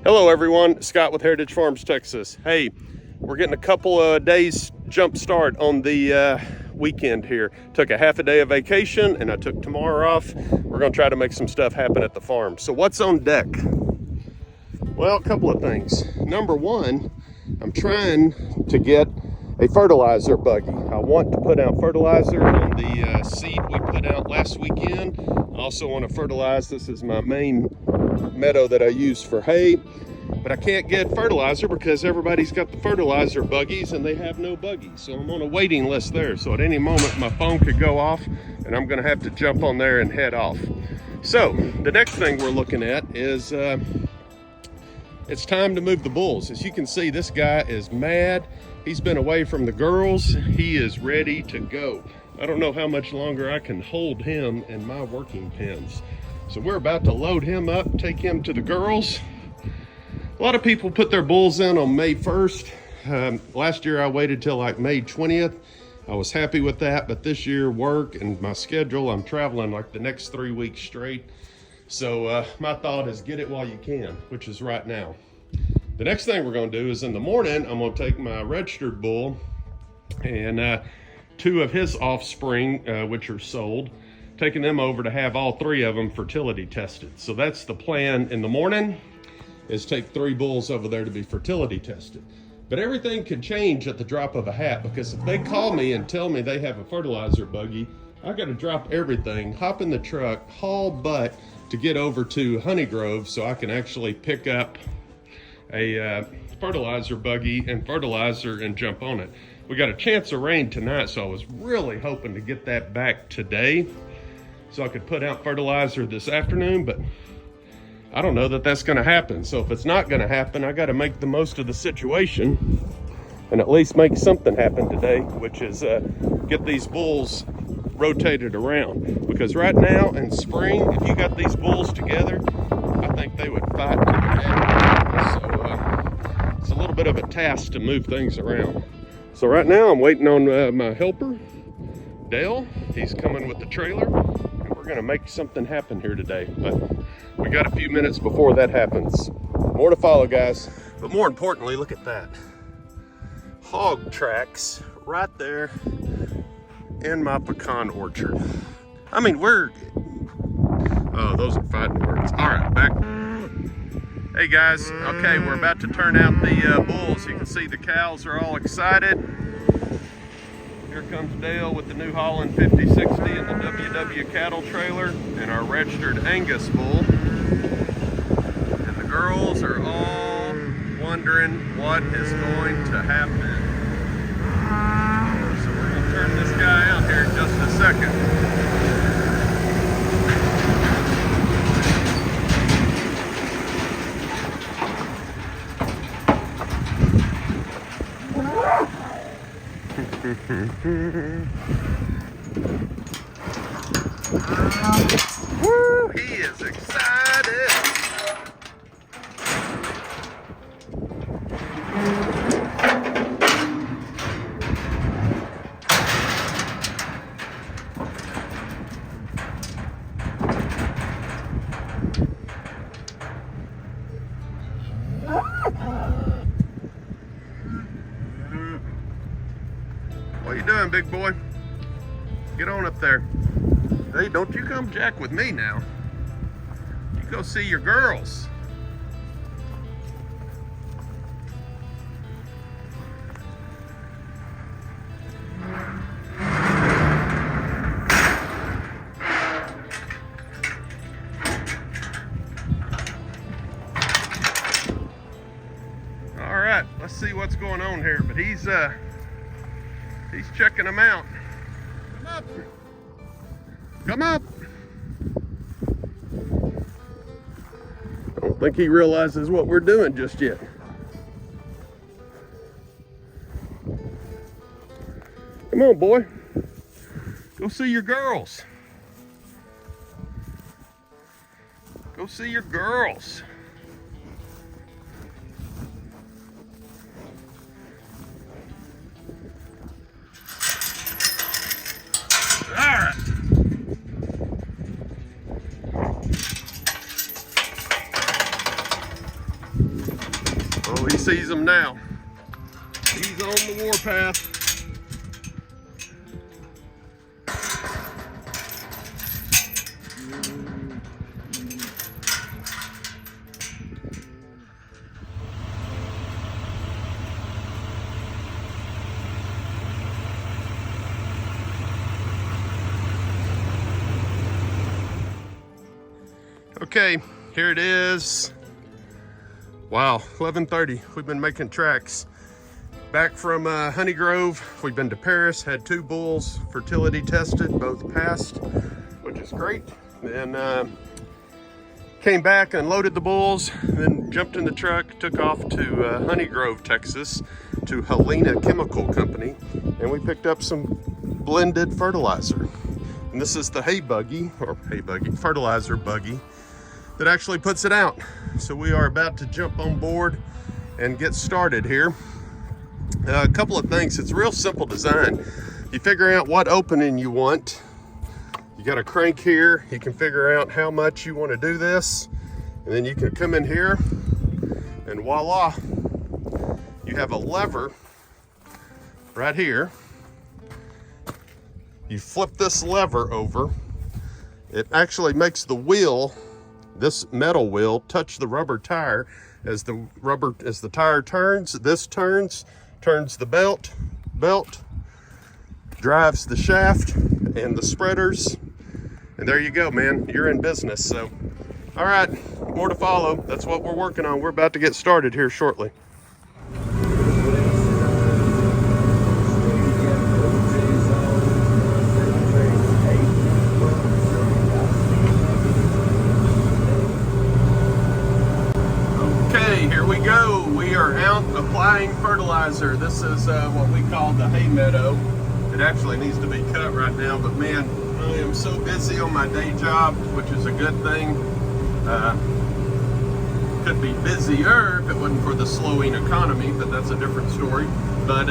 Hello everyone, Scott with Heritage Farms, Texas. Hey, we're getting a couple of days jump start on the weekend here. Took a half a day of vacation and I took tomorrow off. We're gonna try to make some stuff happen at the farm. So what's on deck? Well, a couple of things. Number one, I'm trying to get a fertilizer buggy. I want to put out fertilizer on the seed we put out last weekend. I also want to fertilize, this is my main meadow that I use for hay, but I can't get fertilizer because everybody's got the fertilizer buggies and they have no buggies. So I'm on a waiting list there. So at any moment my phone could go off and I'm gonna have to jump on there and head off. So the next thing we're looking at is it's time to move the bulls. As you can see, this guy is mad. He's been away from the girls. He is ready to go. I don't know how much longer I can hold him in my working pens. So we're about to load him up, take him to the girls. A lot of people put their bulls in on May 1st. Last year I waited till like May 20th. I was happy with that, but this year work and my schedule, I'm traveling like the next 3 weeks straight. So my thought is get it while you can, which is right now. The next thing we're gonna do is in the morning, I'm gonna take my registered bull and 2 of his offspring, which are sold, taking them over to have all 3 of them fertility tested. So that's the plan in the morning, is take 3 bulls over there to be fertility tested. But everything can change at the drop of a hat, because if they call me and tell me they have a fertilizer buggy, I gotta drop everything, hop in the truck, haul butt to get over to Honey Grove so I can actually pick up a fertilizer buggy and fertilizer and jump on it. We got a chance of rain tonight, so I was really hoping to get that back today so I could put out fertilizer this afternoon, but I don't know that that's gonna happen. So if it's not gonna happen, I gotta make the most of the situation and at least make something happen today, which is get these bulls rotated around. Because right now in spring, if you got these bulls together, I think they would fight to the death. So it's a little bit of a task to move things around. So right now I'm waiting on my helper, Dale. He's coming with the trailer and we're gonna make something happen here today. But we got a few minutes before that happens. More to follow, guys. But more importantly, look at that. Hog tracks right there in my pecan orchard. I mean, oh, those are fighting words. All right, back. Hey guys, okay, we're about to turn out the bulls. You can see the cows are all excited. Here comes Dale with the New Holland 5060 and the WW cattle trailer and our registered Angus bull. And the girls are all wondering what is going to happen. So we're gonna turn this guy out here in just a second. Woo, he is excited. What you doing, big boy? Get on up there. Hey, don't you come jack with me now. You go see your girls. All right, let's see what's going on here, but he's checking them out. Come up. Come up. I don't think he realizes what we're doing just yet. Come on, boy. Go see your girls. Go see your girls. All right. sees him now. He's on the warpath. Okay, here it is. Wow, 11:30. We've been making tracks. Back from Honey Grove, we've been to Paris, had 2 bulls fertility tested, both passed, which is great. Then came back and loaded the bulls, then jumped in the truck, took off to Honey Grove, Texas, to Helena Chemical Company, and we picked up some blended fertilizer. And this is the fertilizer buggy that actually puts it out. So we are about to jump on board and get started here. A couple of things. It's a real simple design. You figure out what opening you want. You got a crank here. You can figure out how much you want to do this. And then you can come in here and voila, you have a lever right here. You flip this lever over. It actually makes the wheel, this metal wheel, touch the rubber tire. As the tire turns, this turns the belt drives the shaft and the spreaders, and there you go, man. You're in business. So, all right, more to follow. That's what we're working on. We're about to get started here shortly. We are out applying fertilizer. This is what we call the hay meadow. It actually needs to be cut right now, but man, I am so busy on my day job, which is a good thing. Could be busier if it wasn't for the slowing economy, but that's a different story. But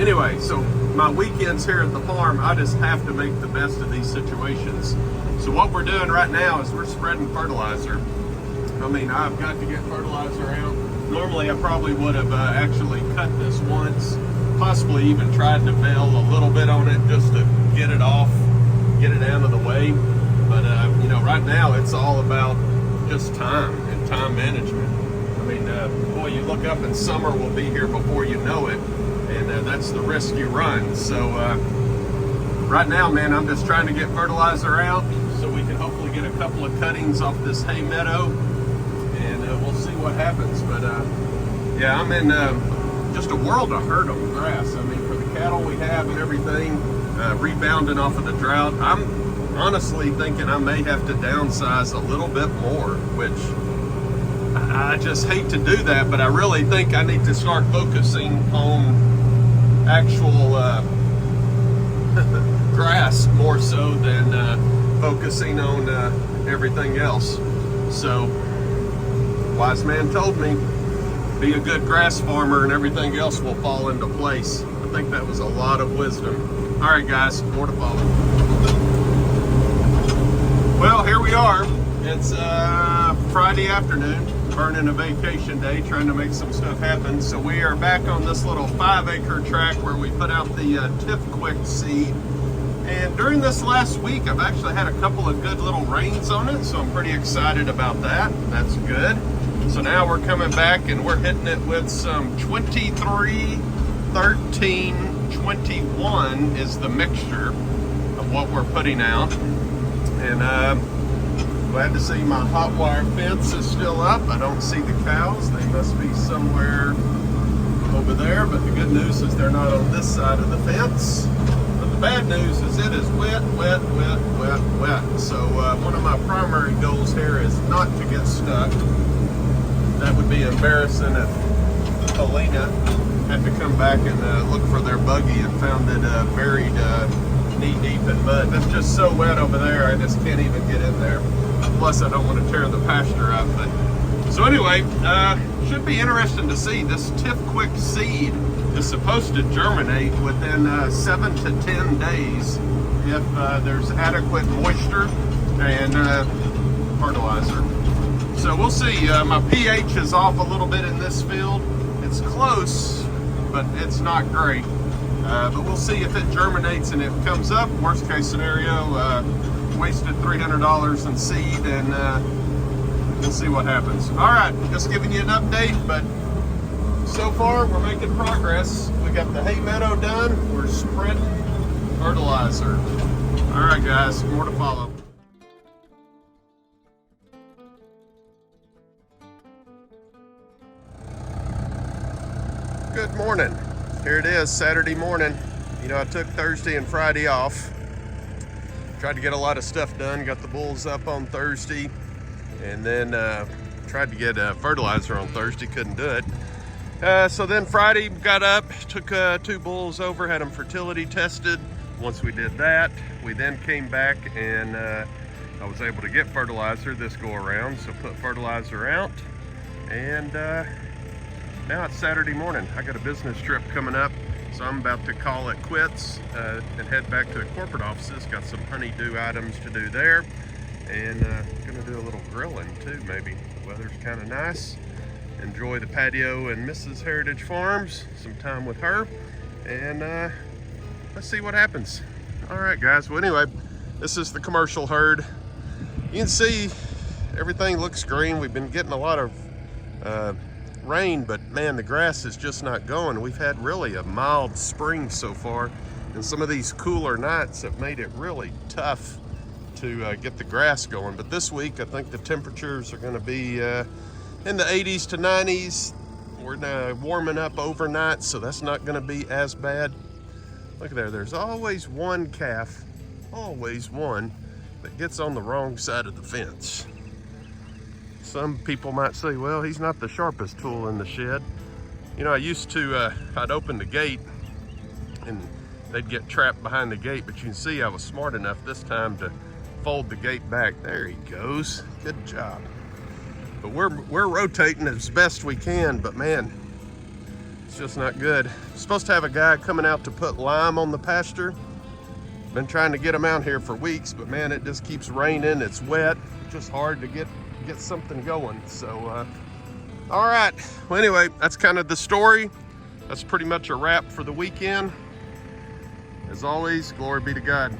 anyway, so my weekends here at the farm, I just have to make the best of these situations. So what we're doing right now is we're spreading fertilizer. I mean, I've got to get fertilizer out. Normally, I probably would have actually cut this once, possibly even tried to bail a little bit on it just to get it off, get it out of the way. But, you know, right now it's all about just time and time management. I mean, boy, you look up and summer will be here before you know it, and that's the risk you run. So right now, man, I'm just trying to get fertilizer out so we can hopefully get a couple of cuttings off this hay meadow. We'll see what happens, but yeah, I'm in just a world of hurt on grass. I mean, for the cattle we have and everything, rebounding off of the drought, I'm honestly thinking I may have to downsize a little bit more, which I just hate to do that, but I really think I need to start focusing on actual grass more so than focusing on everything else. So, wise man told me, be a good grass farmer and everything else will fall into place. I think that was a lot of wisdom. All right, guys, more to follow. Well, here we are. It's Friday afternoon, burning a vacation day, trying to make some stuff happen. So we are back on this little 5-acre tract where we put out the Quick seed. And during this last week, I've actually had a couple of good little rains on it, so I'm pretty excited about that. That's good. So now we're coming back and we're hitting it with some 23, 13, 21 is the mixture of what we're putting out. And glad to see my hot wire fence is still up. I don't see the cows. They must be somewhere over there, but the good news is they're not on this side of the fence. But the bad news is it is wet, wet, wet, wet, wet. So one of my primary goals here is not to get stuck. That would be embarrassing if Helena had to come back and look for their buggy and found it buried knee-deep in mud. It's just so wet over there, I just can't even get in there. Plus, I don't want to tear the pasture up. But so anyway, should be interesting to see. This Quick seed is supposed to germinate within 7 to 10 days if there's adequate moisture and fertilizer. So we'll see. My pH is off a little bit in this field, It's close, but it's not great. But we'll see if it germinates and it comes up. Worst case scenario, wasted $300 in seed, and we'll see what happens. All right, just giving you an update, but so far we're making progress. We got the hay meadow done. We're spreading fertilizer. All right, guys, more to follow. Good morning. Here it is, Saturday morning. You know, I took Thursday and Friday off. Tried to get a lot of stuff done. Got the bulls up on Thursday, and then tried to get fertilizer on Thursday. Couldn't do it. So then Friday got up, took 2 bulls over, had them fertility tested. Once we did that, we then came back and I was able to get fertilizer this go around. So put fertilizer out, and now it's Saturday morning. I got a business trip coming up, so I'm about to call it quits and head back to the corporate offices. Got some honeydew items to do there, and gonna do a little grilling too, maybe. The weather's kind of nice. Enjoy the patio and Mrs. Heritage Farms, some time with her, and let's see what happens. All right, guys. Well, anyway, this is the commercial herd. You can see everything looks green. We've been getting a lot of rain, but man, the grass is just not going. We've had really a mild spring so far, and some of these cooler nights have made it really tough to get the grass going. But this week, I think the temperatures are going to be in the 80s to 90s. We're warming up overnight, so that's not going to be as bad. Look there, there's always one calf, always one, that gets on the wrong side of the fence. Some people might say, well, he's not the sharpest tool in the shed. You know, I used to, I'd open the gate and they'd get trapped behind the gate, but you can see I was smart enough this time to fold the gate back. There he goes, good job. But we're rotating as best we can, but man, it's just not good. Supposed to have a guy coming out to put lime on the pasture. Been trying to get him out here for weeks, but man, it just keeps raining, it's wet, just hard to get something going. So all right, well, anyway, that's kind of the story. That's pretty much a wrap for the weekend. As always, glory be to God.